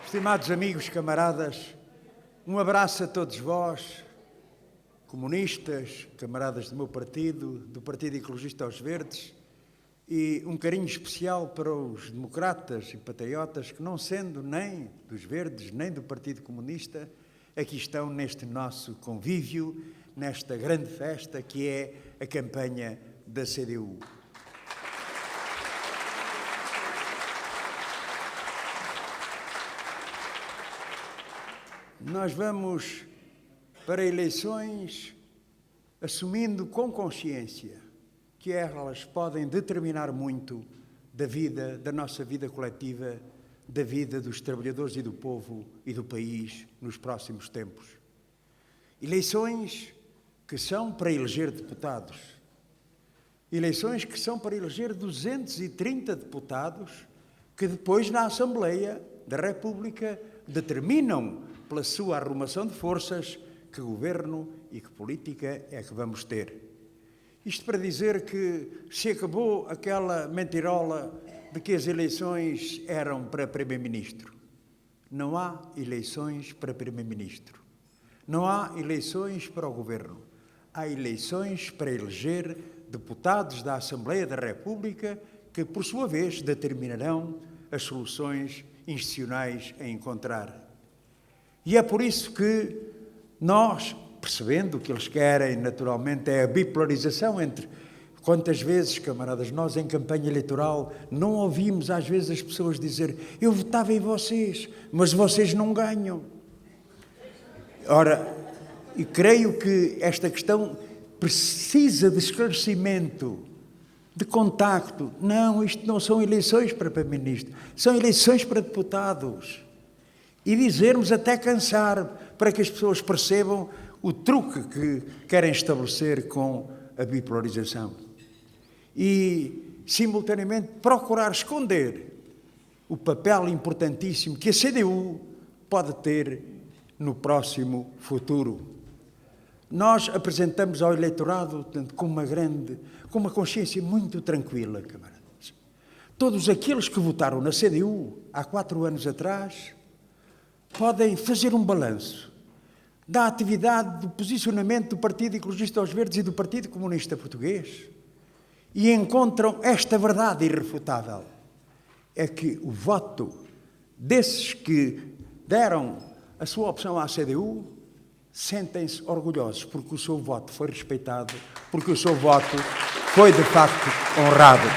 Estimados amigos, camaradas, um abraço a todos vós, comunistas, camaradas do meu partido, do Partido Ecologista aos Verdes, e um carinho especial para os democratas e patriotas que, não sendo nem dos Verdes, nem do Partido Comunista, aqui estão neste nosso convívio, nesta grande festa que é a campanha da CDU. Nós vamos para eleições assumindo com consciência que elas podem determinar muito da vida, da nossa vida coletiva, da vida dos trabalhadores e do povo e do país nos próximos tempos. Eleições que são para eleger deputados. Eleições que são para eleger 230 deputados que depois na Assembleia da República determinam pela sua arrumação de forças que governo e que política é que vamos ter. Isto para dizer que se acabou aquela mentirola de que as eleições eram para Primeiro-Ministro. Não há eleições para Primeiro-Ministro. Não há eleições para o Governo. Há eleições para eleger deputados da Assembleia da República que, por sua vez, determinarão as soluções institucionais a encontrar. E é por isso que nós, percebendo o que eles querem, naturalmente, é a bipolarização entre... Quantas vezes, camaradas, nós em campanha eleitoral não ouvimos às vezes as pessoas dizer eu votava em vocês, mas vocês não ganham. Ora, e creio que esta questão precisa de esclarecimento, de contacto. Não, isto não são eleições para Primeiro-Ministro, são eleições para deputados. E dizermos até cansar, para que as pessoas percebam o truque que querem estabelecer com a bipolarização. E, simultaneamente, procurar esconder o papel importantíssimo que a CDU pode ter no próximo futuro. Nós apresentamos ao eleitorado, portanto, com uma consciência muito tranquila, camaradas. Todos aqueles que votaram na CDU há 4 anos atrás podem fazer um balanço da atividade, do posicionamento do Partido Ecologista aos Verdes e do Partido Comunista Português e encontram esta verdade irrefutável. É que o voto desses que deram a sua opção à CDU sentem-se orgulhosos porque o seu voto foi respeitado, porque o seu voto foi de facto honrado.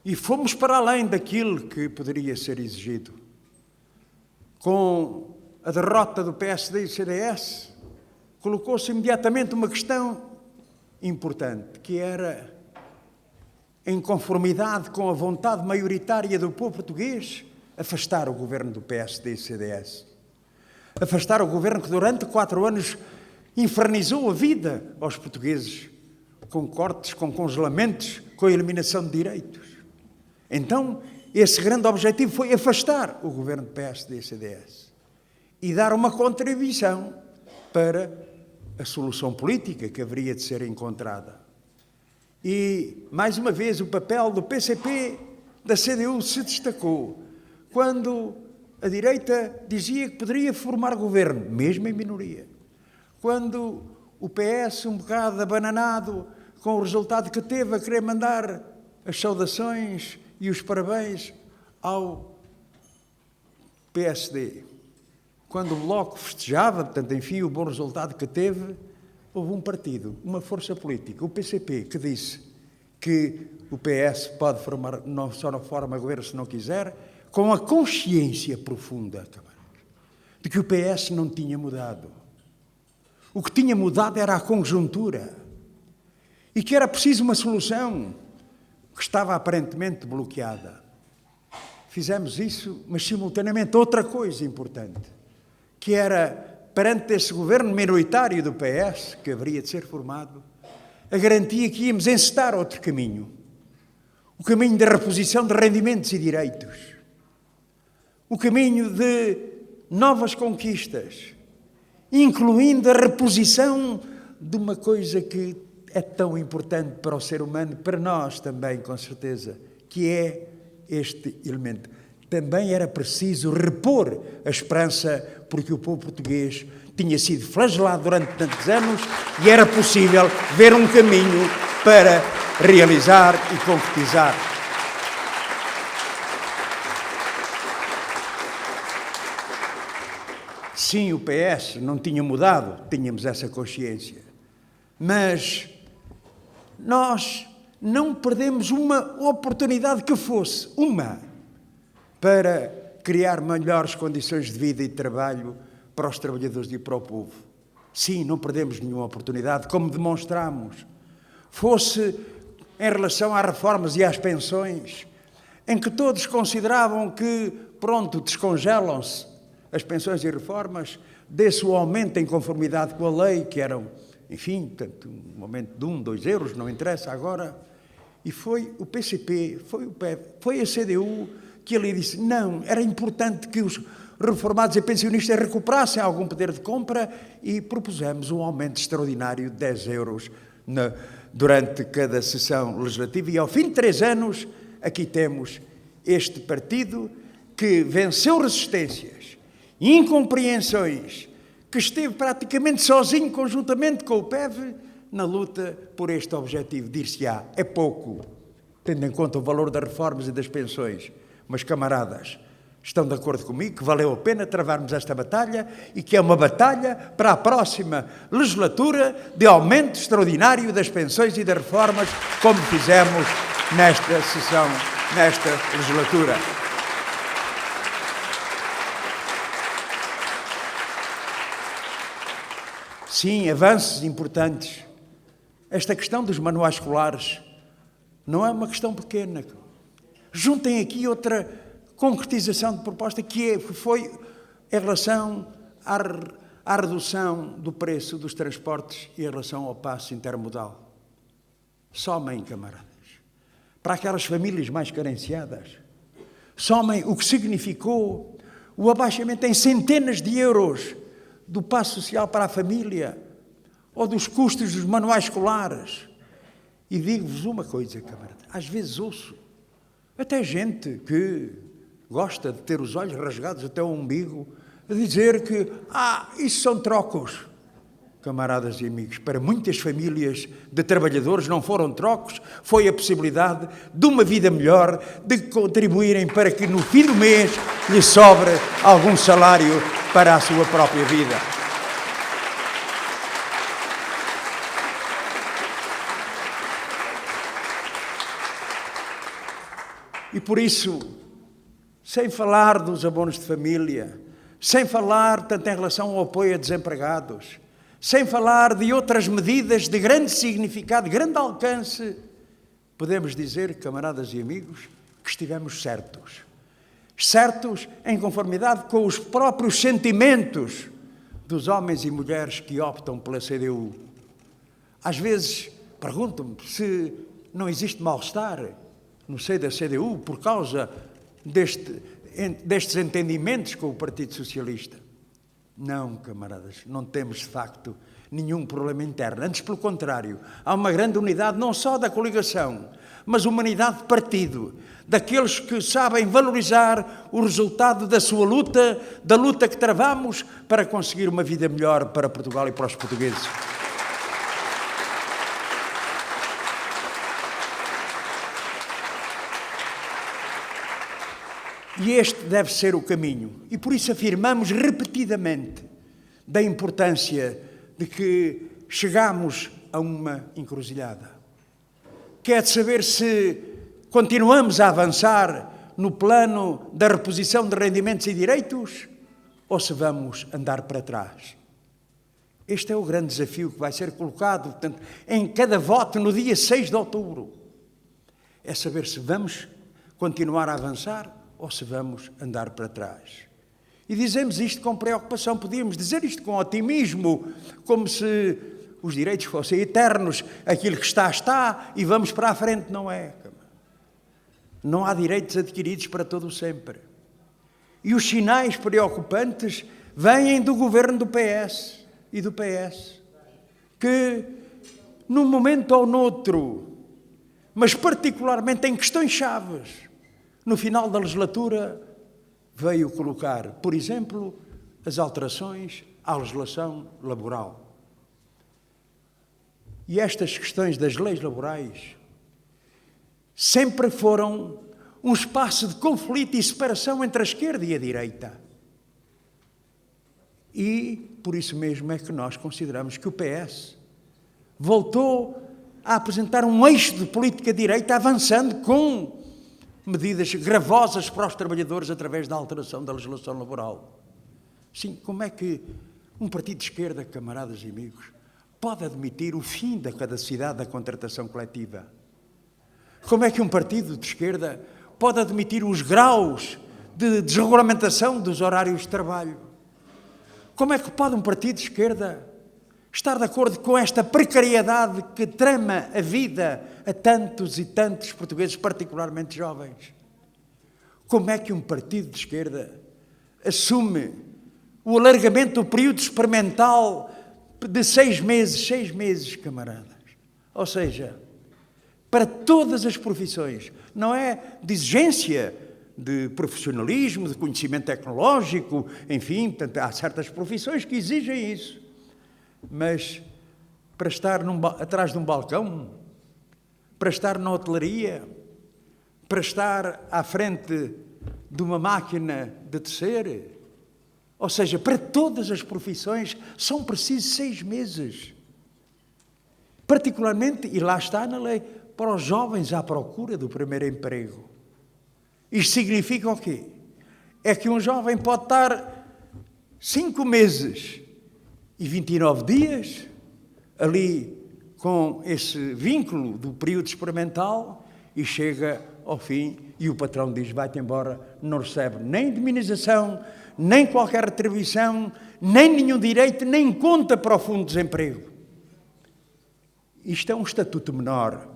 E fomos para além daquilo que poderia ser exigido. Com a derrota do PSD e do CDS, colocou-se imediatamente uma questão importante, que era, em conformidade com a vontade maioritária do povo português, afastar o governo do PSD e do CDS. Afastar o governo que durante 4 anos infernizou a vida aos portugueses, com cortes, com congelamentos, com a eliminação de direitos. Então, esse grande objetivo foi afastar o governo do PSD e CDS e dar uma contribuição para a solução política que haveria de ser encontrada. E, mais uma vez, o papel do PCP, da CDU, se destacou quando a direita dizia que poderia formar governo, mesmo em minoria. Quando o PS, um bocado abananado com o resultado que teve, a querer mandar as saudações e os parabéns ao PSD. Quando o Bloco festejava, portanto, enfim, o bom resultado que teve, houve um partido, uma força política, o PCP, que disse que o PS pode formar, não só não forma governo se não quiser, com a consciência profunda de que o PS não tinha mudado. O que tinha mudado era a conjuntura e que era preciso uma solução que estava aparentemente bloqueada. Fizemos isso, mas simultaneamente outra coisa importante, que era, perante esse governo minoritário do PS, que haveria de ser formado, a garantia que íamos encetar outro caminho. O caminho da reposição de rendimentos e direitos. O caminho de novas conquistas, incluindo a reposição de uma coisa que é tão importante para o ser humano, para nós também, com certeza, que é este elemento. Também era preciso repor a esperança, porque o povo português tinha sido flagelado durante tantos anos e era possível ver um caminho para realizar e concretizar. Sim, o PS não tinha mudado, tínhamos essa consciência. Mas nós não perdemos uma oportunidade que fosse, para criar melhores condições de vida e de trabalho para os trabalhadores e para o povo. Sim, não perdemos nenhuma oportunidade, como demonstramos. Fosse em relação às reformas e às pensões, em que todos consideravam que, pronto, descongelam-se as pensões e reformas, desse o aumento em conformidade com a lei, que eram, enfim, portanto, um aumento de 1, 2 euros, não interessa agora. E foi o PCP, foi o PEV, foi a CDU que ali disse, não, era importante que os reformados e pensionistas recuperassem algum poder de compra e propusemos um aumento extraordinário de 10 euros durante cada sessão legislativa. E ao fim de 3 anos, aqui temos este partido que venceu resistências, incompreensões, que esteve praticamente sozinho, conjuntamente com o PEV, na luta por este objetivo. Dir-se-á, é pouco, tendo em conta o valor das reformas e das pensões. Mas, camaradas, estão de acordo comigo que valeu a pena travarmos esta batalha e que é uma batalha para a próxima legislatura de aumento extraordinário das pensões e das reformas, como fizemos nesta sessão, nesta legislatura. Sim, avanços importantes. Esta questão dos manuais escolares não é uma questão pequena. Juntem aqui outra concretização de proposta que foi em relação à redução do preço dos transportes e em relação ao passe intermodal. Somem, camaradas, para aquelas famílias mais carenciadas. Somem o que significou o abaixamento em centenas de euros do passe social para a família ou dos custos dos manuais escolares. E digo-vos uma coisa, camarada, às vezes ouço até gente que gosta de ter os olhos rasgados até o umbigo a dizer que, isso são trocos. Camaradas e amigos, para muitas famílias de trabalhadores não foram trocos, foi a possibilidade de uma vida melhor, de contribuírem para que no fim do mês lhes sobre algum salário para a sua própria vida. E por isso, sem falar dos abonos de família, sem falar tanto em relação ao apoio a desempregados, sem falar de outras medidas de grande significado, de grande alcance, podemos dizer, camaradas e amigos, que estivemos certos. Certos em conformidade com os próprios sentimentos dos homens e mulheres que optam pela CDU. Às vezes pergunto-me se não existe mal-estar no seio da CDU por causa destes entendimentos com o Partido Socialista. Não, camaradas, não temos de facto nenhum problema interno. Antes, pelo contrário, há uma grande unidade não só da coligação, mas uma unidade de partido, daqueles que sabem valorizar o resultado da sua luta, da luta que travamos para conseguir uma vida melhor para Portugal e para os portugueses. E este deve ser o caminho. E por isso afirmamos repetidamente da importância de que chegamos a uma encruzilhada. Que é de saber se continuamos a avançar no plano da reposição de rendimentos e direitos ou se vamos andar para trás. Este é o grande desafio que vai ser colocado, portanto, em cada voto no dia 6 de outubro. É saber se vamos continuar a avançar ou se vamos andar para trás. E dizemos isto com preocupação, podíamos dizer isto com otimismo, como se os direitos fossem eternos, aquilo que está, está, e vamos para a frente. Não é. Não há direitos adquiridos para todo o sempre. E os sinais preocupantes vêm do governo do PS e do PS, que num momento ou noutro, mas particularmente em questões chaves, no final da legislatura, veio colocar, por exemplo, as alterações à legislação laboral. E estas questões das leis laborais sempre foram um espaço de conflito e separação entre a esquerda e a direita. E, por isso mesmo, é que nós consideramos que o PS voltou a apresentar um eixo de política direita avançando com medidas gravosas para os trabalhadores através da alteração da legislação laboral. Sim, como é que um partido de esquerda, camaradas e amigos, pode admitir o fim da caducidade da contratação coletiva? Como é que um partido de esquerda pode admitir os graus de desregulamentação dos horários de trabalho? Como é que pode um partido de esquerda estar de acordo com esta precariedade que trama a vida a tantos e tantos portugueses, particularmente jovens? Como é que um partido de esquerda assume o alargamento do período experimental de 6 meses, camaradas? Ou seja, para todas as profissões, não é de exigência de profissionalismo, de conhecimento tecnológico, enfim, há certas profissões que exigem isso. Mas para estar atrás de um balcão, para estar na hotelaria, para estar à frente de uma máquina de tecer, ou seja, para todas as profissões são precisos 6 meses. Particularmente, e lá está na lei, para os jovens à procura do primeiro emprego. Isto significa o quê? É que um jovem pode estar 5 meses e 29 dias ali com esse vínculo do período experimental e chega ao fim e o patrão diz: vai-te embora, não recebe nem indemnização, nem qualquer retribuição, nem nenhum direito, nem conta para o fundo de desemprego. Isto é um estatuto menor.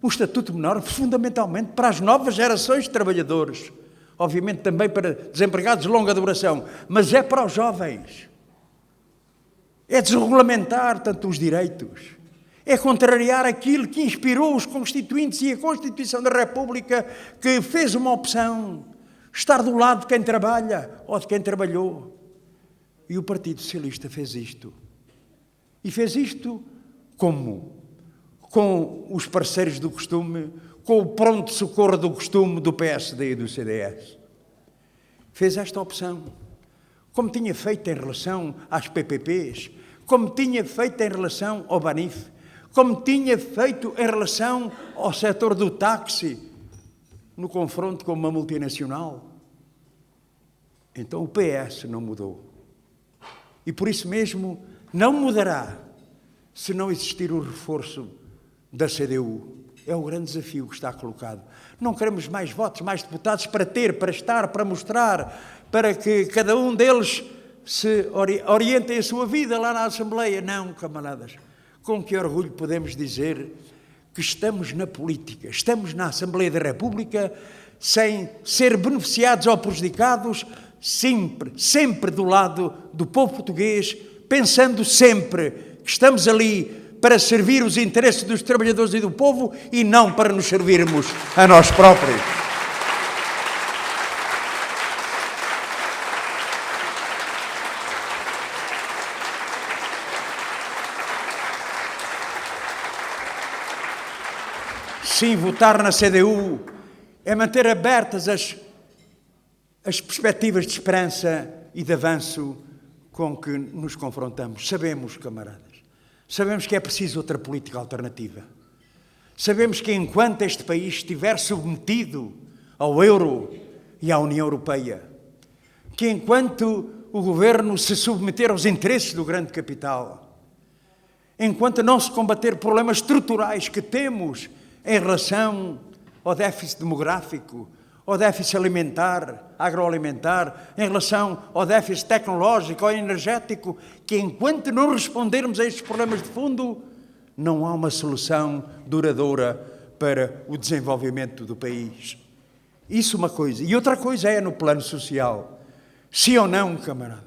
Um estatuto menor fundamentalmente para as novas gerações de trabalhadores. Obviamente também para desempregados de longa duração, mas é para os jovens. É desregulamentar tanto os direitos. É contrariar aquilo que inspirou os constituintes e a Constituição da República, que fez uma opção: estar do lado de quem trabalha ou de quem trabalhou. E o Partido Socialista fez isto. E fez isto como? Com os parceiros do costume, com o pronto-socorro do costume do PSD e do CDS. Fez esta opção, como tinha feito em relação às PPPs, como tinha feito em relação ao Banif, como tinha feito em relação ao setor do táxi, no confronto com uma multinacional. Então o PS não mudou. E por isso mesmo não mudará se não existir o reforço da CDU. É o grande desafio que está colocado. Não queremos mais votos, mais deputados para ter, para estar, para mostrar, para que cada um deles se orientem a sua vida lá na Assembleia. Não, camaradas. Com que orgulho podemos dizer que estamos na política, estamos na Assembleia da República, sem ser beneficiados ou prejudicados, sempre do lado do povo português, pensando sempre que estamos ali para servir os interesses dos trabalhadores e do povo e não para nos servirmos a nós próprios. Sim, votar na CDU é manter abertas as perspectivas de esperança e de avanço com que nos confrontamos. Sabemos, camaradas, sabemos que é preciso outra política alternativa. Sabemos que enquanto este país estiver submetido ao euro e à União Europeia, que enquanto o governo se submeter aos interesses do grande capital, enquanto não se combater problemas estruturais que temos em relação ao déficit demográfico, ao déficit alimentar, agroalimentar, em relação ao déficit tecnológico ou energético, que enquanto não respondermos a estes problemas de fundo, não há uma solução duradoura para o desenvolvimento do país. Isso uma coisa. E outra coisa é no plano social. Sim ou não, camaradas?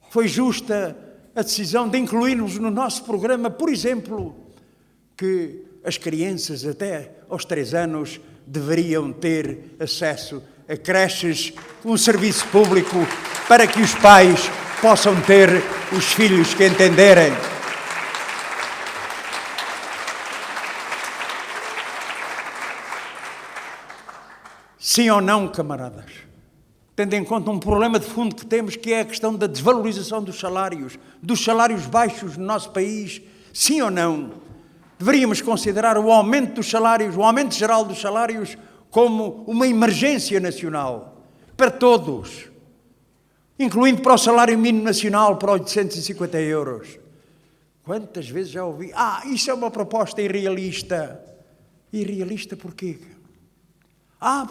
Foi justa a decisão de incluirmos no nosso programa, por exemplo, que as crianças até aos 3 anos deveriam ter acesso a creches, um serviço público, para que os pais possam ter os filhos que entenderem. Sim ou não, camaradas? Tendo em conta um problema de fundo que temos, que é a questão da desvalorização dos salários baixos no nosso país, sim ou não? Deveríamos considerar o aumento dos salários, o aumento geral dos salários, como uma emergência nacional, para todos, incluindo para o salário mínimo nacional, para 850 euros. Quantas vezes já ouvi, isso é uma proposta irrealista. Irrealista porquê?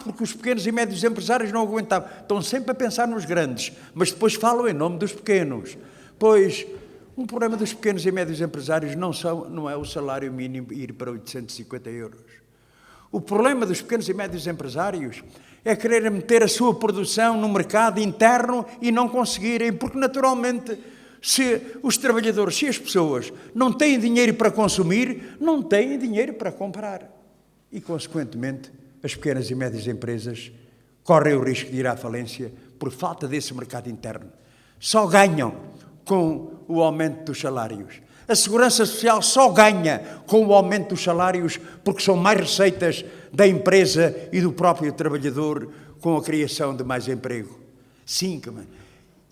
Porque os pequenos e médios empresários não aguentavam. Estão sempre a pensar nos grandes, mas depois falam em nome dos pequenos. Pois, um problema dos pequenos e médios empresários não é o salário mínimo ir para 850 euros. O problema dos pequenos e médios empresários é querer meter a sua produção no mercado interno e não conseguirem, porque naturalmente, se os trabalhadores, se as pessoas não têm dinheiro para consumir, não têm dinheiro para comprar. E, consequentemente, as pequenas e médias empresas correm o risco de ir à falência por falta desse mercado interno. Só ganham com o aumento dos salários. A Segurança Social só ganha com o aumento dos salários porque são mais receitas da empresa e do próprio trabalhador com a criação de mais emprego. Sim,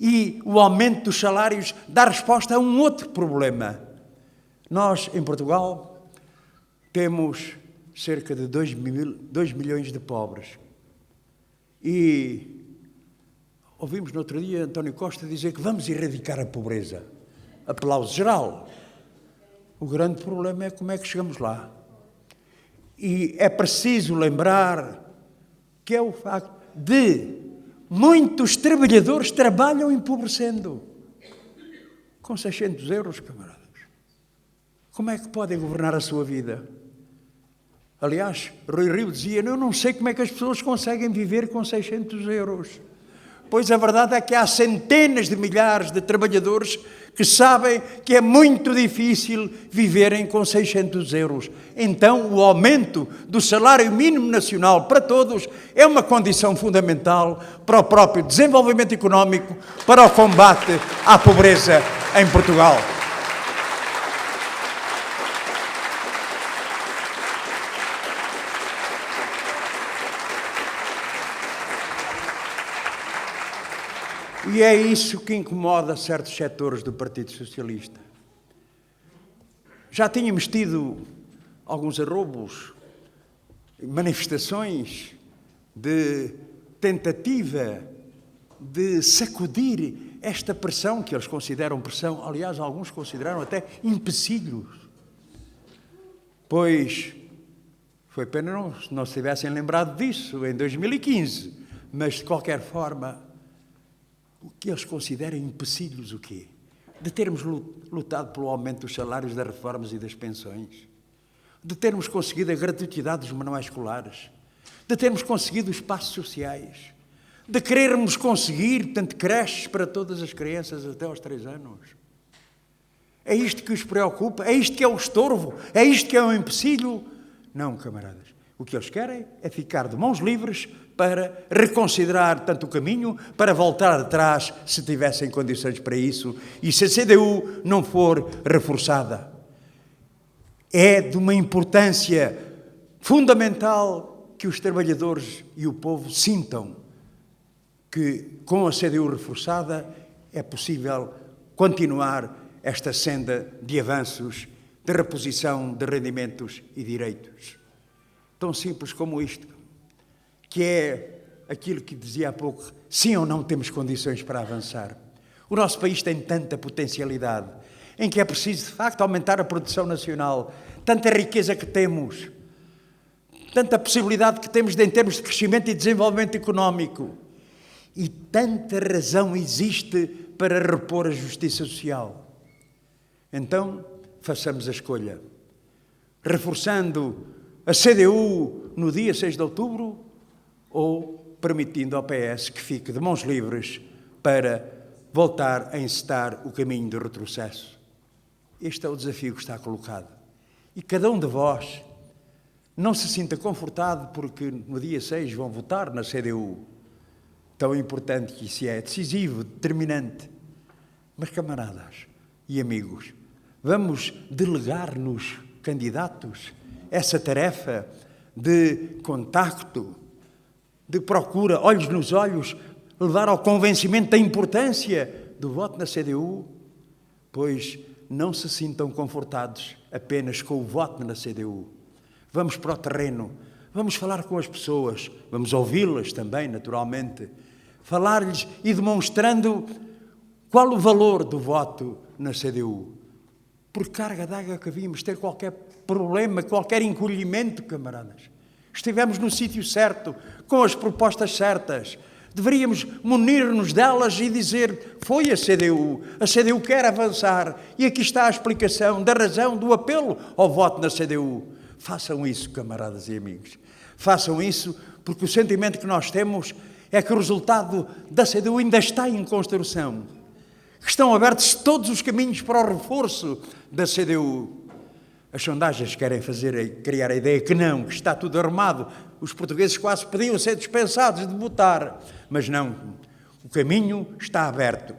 e o aumento dos salários dá resposta a um outro problema. Nós, em Portugal, temos cerca de 2 milhões de pobres. E ouvimos no outro dia António Costa dizer que vamos erradicar a pobreza. Aplauso geral. O grande problema é como é que chegamos lá. E é preciso lembrar que é o facto de muitos trabalhadores trabalham empobrecendo. Com 600 euros, camaradas. Como é que podem governar a sua vida? Aliás, Rui Rio dizia, eu não sei como é que as pessoas conseguem viver com 600 euros. Pois a verdade é que há centenas de milhares de trabalhadores que sabem que é muito difícil viverem com 600 euros. Então, o aumento do salário mínimo nacional para todos é uma condição fundamental para o próprio desenvolvimento económico, para o combate à pobreza em Portugal. E é isso que incomoda certos setores do Partido Socialista. Já tínhamos tido alguns arrobos, manifestações de tentativa de sacudir esta pressão, que eles consideram pressão, aliás, alguns consideraram até empecilhos. Pois foi pena não se tivessem lembrado disso em 2015, mas de qualquer forma, o que eles consideram empecilhos o quê? De termos lutado pelo aumento dos salários, das reformas e das pensões, de termos conseguido a gratuitidade dos manuais escolares, de termos conseguido os espaços sociais, de querermos conseguir, portanto, creches para todas as crianças até aos 3 anos. É isto que os preocupa? É isto que é o estorvo? É isto que é o empecilho? Não, camaradas. O que eles querem é ficar de mãos livres para reconsiderar tanto o caminho, para voltar atrás se tivessem condições para isso e se a CDU não for reforçada. É de uma importância fundamental que os trabalhadores e o povo sintam que com a CDU reforçada é possível continuar esta senda de avanços, de reposição de rendimentos e direitos. Tão simples como isto, que é aquilo que dizia há pouco, sim ou não temos condições para avançar. O nosso país tem tanta potencialidade, em que é preciso, de facto, aumentar a produção nacional, tanta riqueza que temos, tanta possibilidade que temos em termos de crescimento e desenvolvimento económico, e tanta razão existe para repor a justiça social. Então, façamos a escolha, reforçando a CDU no dia 6 de outubro ou permitindo ao PS que fique de mãos livres para voltar a encetar o caminho do retrocesso. Este é o desafio que está colocado. E cada um de vós não se sinta confortado porque no dia 6 vão votar na CDU. Tão importante que isso é, decisivo, determinante. Mas, camaradas e amigos, vamos delegar-nos, candidatos, essa tarefa de contacto, de procura, olhos nos olhos, levar ao convencimento da importância do voto na CDU, pois não se sintam confortados apenas com o voto na CDU. Vamos para o terreno, vamos falar com as pessoas, vamos ouvi-las também, naturalmente, falar-lhes e demonstrando qual o valor do voto na CDU. Por carga d'água que havíamos ter qualquer problema, qualquer encolhimento, camaradas. Estivemos no sítio certo, com as propostas certas. Deveríamos munir-nos delas e dizer, foi a CDU quer avançar e aqui está a explicação da razão do apelo ao voto na CDU. Façam isso, camaradas e amigos. Façam isso porque o sentimento que nós temos é que o resultado da CDU ainda está em construção. Estão abertos todos os caminhos para o reforço da CDU. As sondagens querem criar a ideia que não, que está tudo arrumado. Os portugueses quase podiam ser dispensados de votar. Mas não, o caminho está aberto.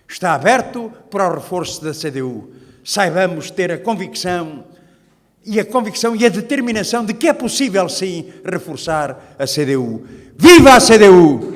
Está aberto para o reforço da CDU. Saibamos ter a convicção e a determinação de que é possível, sim, reforçar a CDU. Viva a CDU!